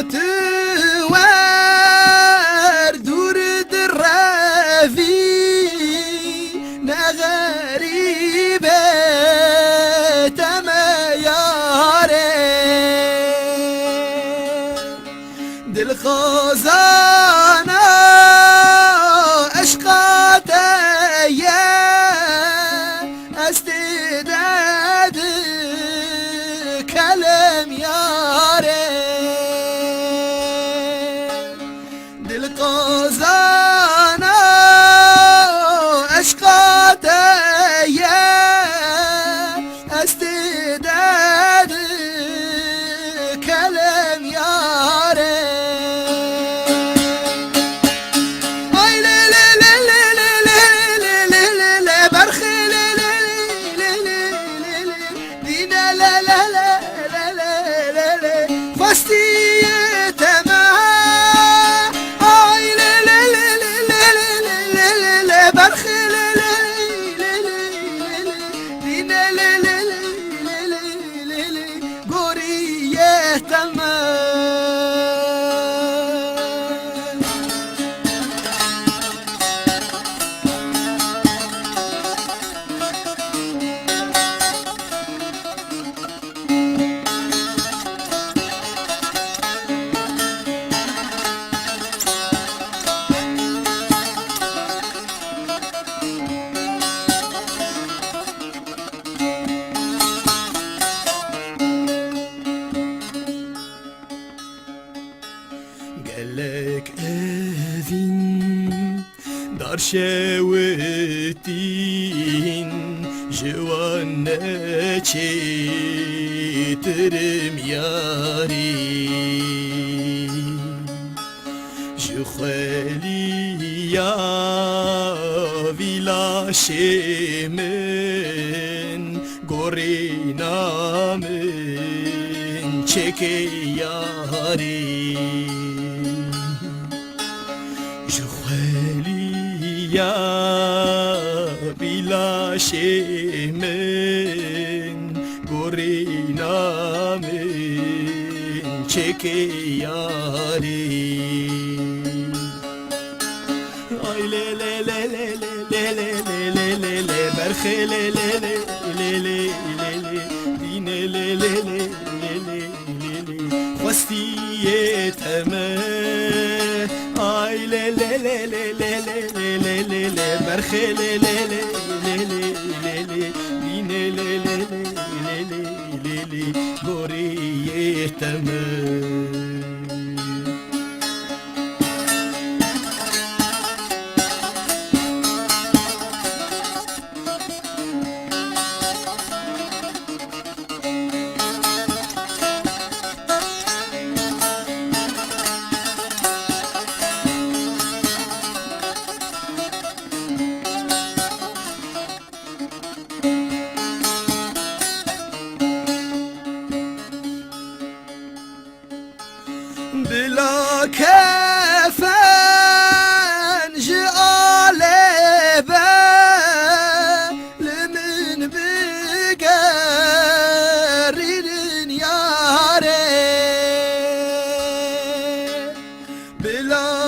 توار دور الرافي نغريبة تمياري دل خزانة عشقات يا استداد كلام ياري دل خزانة عشقات يا استداد كلام ياري قالك أذين دار شاوتين جوانا ترم ياري جخالي يا فيلا شمن قرينا من چكي ياري جخالي يا بلا شمن قرينا من چكي ياري اي لي لي لي لي لي لي لي لي لي برخي لي لي لي لي لي لي دين لي لي لي لي لي خوستي تمام اي لي لي لي لي لي لي لي لي برخي لي لي لي لي لي دين لي لي لي لي لي غوري تمام بلا كفن جالبه لمن بقرين ياري بلا